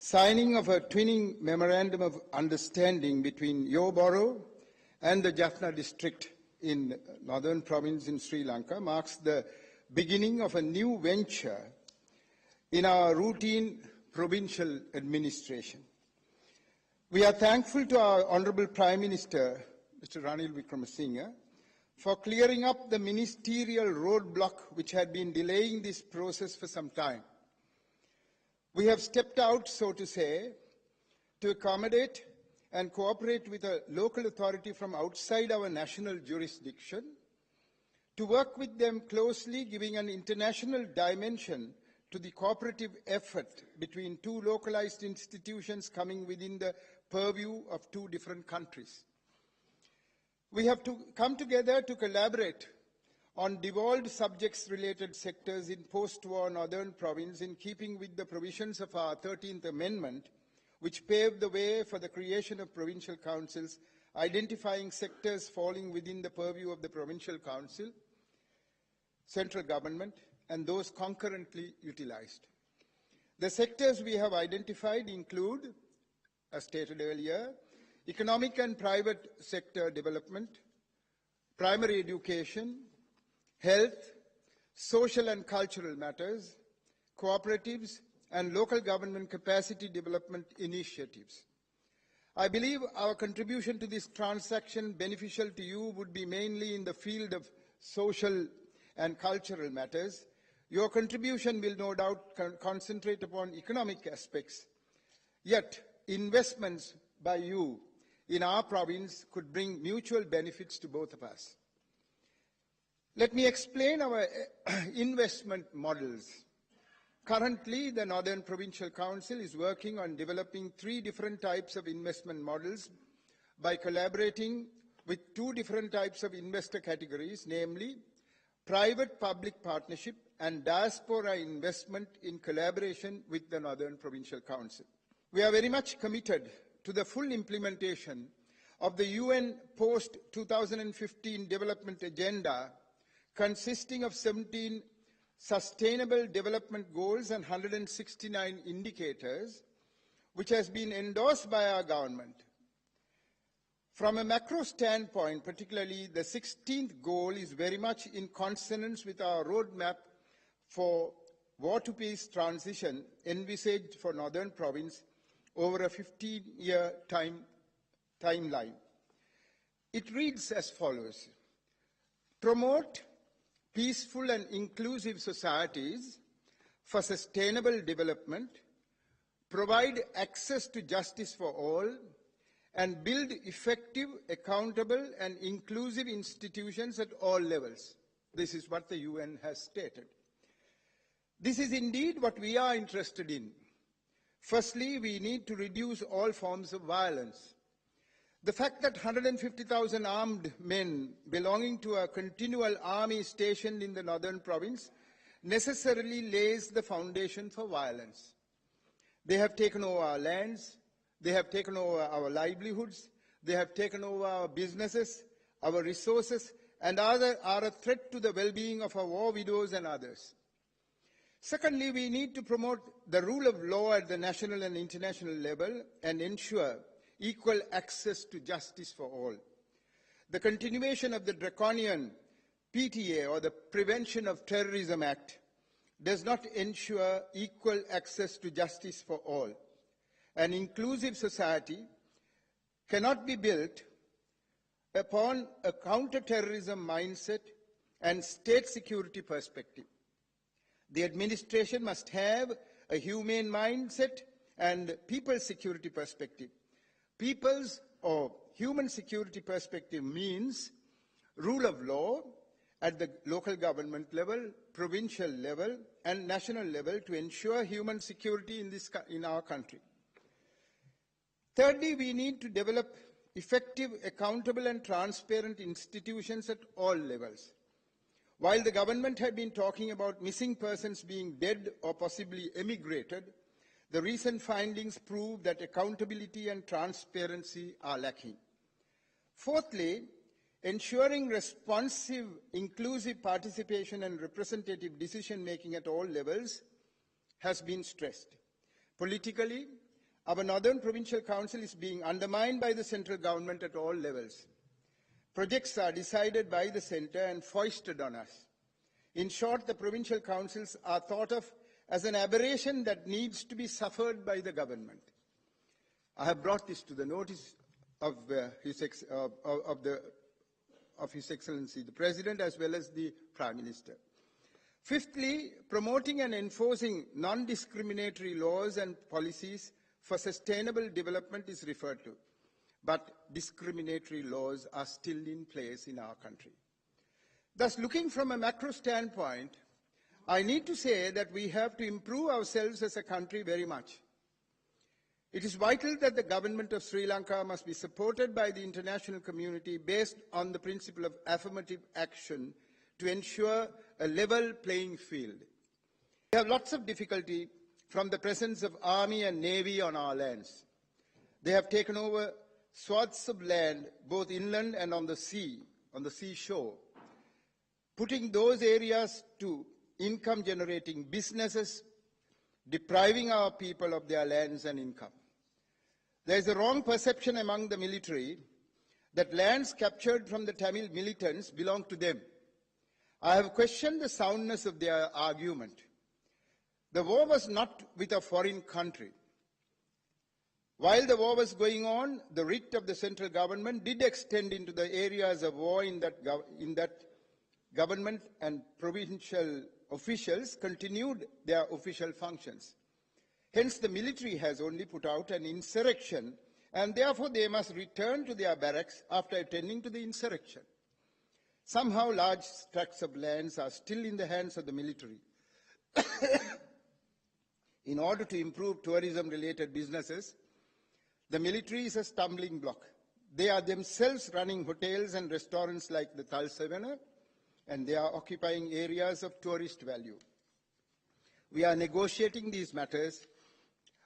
signing of a twinning memorandum of understanding between your borough and the Jaffna district in Northern Province in Sri Lanka marks the beginning of a new venture in our routine provincial administration. We are thankful to our Honourable Prime Minister, Mr. Ranil Wickremesinghe, for clearing up the ministerial roadblock which had been delaying this process for some time. We have stepped out, so to say, to accommodate and cooperate with a local authority from outside our national jurisdiction, to work with them closely, giving an international dimension to the cooperative effort between two localized institutions coming within the purview of two different countries. We have to come together to collaborate on devolved subjects-related sectors in post-war Northern Province in keeping with the provisions of our 13th Amendment, which paved the way for the creation of provincial councils, identifying sectors falling within the purview of the provincial council, central government, and those concurrently utilized. The sectors we have identified include, as stated earlier, economic and private sector development, primary education, health, social and cultural matters, cooperatives, and local government capacity development initiatives. I believe our contribution to this transaction beneficial to you would be mainly in the field of social and cultural matters. Your contribution will no doubt concentrate upon economic aspects, yet investments by you in our province could bring mutual benefits to both of us. Let me explain our investment models. Currently, the Northern Provincial Council is working on developing 3 different types of investment models by collaborating with 2 different types of investor categories, namely private-public partnership and diaspora investment in collaboration with the Northern Provincial Council. We are very much committed to the full implementation of the UN post-2015 development agenda consisting of 17 Sustainable Development Goals and 169 indicators, which has been endorsed by our government. From a macro standpoint, particularly the 16th goal is very much in consonance with our roadmap for war to peace transition envisaged for Northern Province over a 15-year timeline. It reads as follows: promote peaceful and inclusive societies for sustainable development, provide access to justice for all, and build effective, accountable, and inclusive institutions at all levels. This is what the UN has stated. This is indeed what we are interested in. Firstly, we need to reduce all forms of violence. The fact that 150,000 armed men belonging to a continual army stationed in the Northern Province necessarily lays the foundation for violence. They have taken over our lands, they have taken over our livelihoods, they have taken over our businesses, our resources, and are a threat to the well-being of our war widows and others. Secondly, we need to promote the rule of law at the national and international level and ensure equal access to justice for all. The continuation of the draconian PTA, or the Prevention of Terrorism Act, does not ensure equal access to justice for all. An inclusive society cannot be built upon a counter-terrorism mindset and state security perspective. The administration must have a humane mindset and people security perspective. People's or human security perspective means rule of law at the local government level, provincial level, and national level to ensure human security in our country. Thirdly, we need to develop effective, accountable, and transparent institutions at all levels. While the government had been talking about missing persons being dead or possibly emigrated, the recent findings prove that accountability and transparency are lacking. Fourthly, ensuring responsive, inclusive participation and representative decision-making at all levels has been stressed. Politically, Our Northern Provincial Council is being undermined by the central government at all levels. Projects are decided by the centre and foisted on us. In short, the provincial councils are thought of as an aberration that needs to be suffered by the government. I have brought this to the notice of His Excellency the President as well as the Prime Minister. Fifthly, promoting and enforcing non-discriminatory laws and policies for sustainable development is referred to, but discriminatory laws are still in place in our country. Thus, looking from a macro standpoint, I need to say that we have to improve ourselves as a country very much. It is vital that the government of Sri Lanka must be supported by the international community based on the principle of affirmative action to ensure a level playing field. We have lots of difficulty from the presence of Army and Navy on our lands. They have taken over swaths of land, both inland and on the seashore, putting those areas to income-generating businesses, depriving our people of their lands and income. There is a wrong perception among the military that lands captured from the Tamil militants belong to them. I have questioned the soundness of their argument. The war was not with a foreign country. While the war was going on, the writ of the central government did extend into the areas of war in that government, and provincial officials continued their official functions. Hence, the military has only put out an insurrection, and therefore they must return to their barracks after attending to the insurrection. Somehow, large tracts of lands are still in the hands of the military. In order to improve tourism-related businesses, the military is a stumbling block. They are themselves running hotels and restaurants like the Thal Savannah, and they are occupying areas of tourist value. We are negotiating these matters,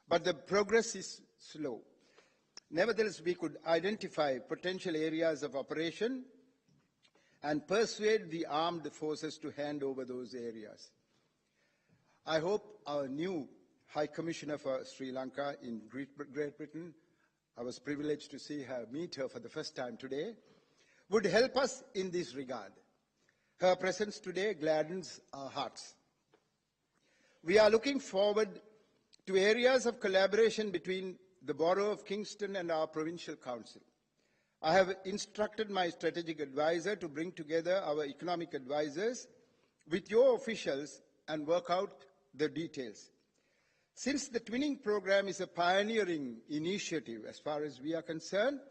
but the progress is slow. Nevertheless, we could identify potential areas of operation and persuade the armed forces to hand over those areas. I hope our new High Commissioner for Sri Lanka in Great Britain, I was privileged to meet her for the first time today, would help us in this regard. Her presence today gladdens our hearts. We are looking forward to areas of collaboration between the Borough of Kingston and our Provincial Council. I have instructed my strategic advisor to bring together our economic advisors with your officials and work out the details. Since the twinning program is a pioneering initiative as far as we are concerned,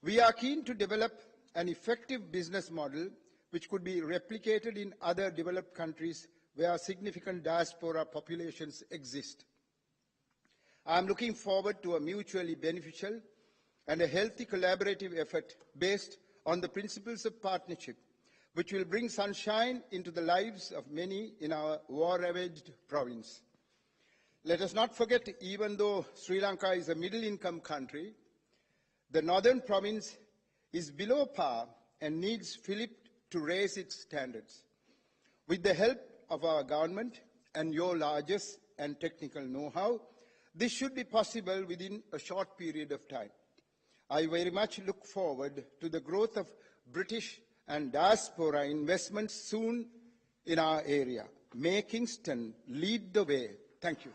we are keen to develop an effective business model which could be replicated in other developed countries where significant diaspora populations exist. I am looking forward to a mutually beneficial and a healthy collaborative effort based on the principles of partnership, which will bring sunshine into the lives of many in our war-ravaged province. Let us not forget, even though Sri Lanka is a middle-income country, the northern province is below par and needs Philip to raise its standards. With the help of our government and your largesse and technical know-how, this should be possible within a short period of time. I very much look forward to the growth of British and diaspora investments soon in our area. May Kingston lead the way. Thank you.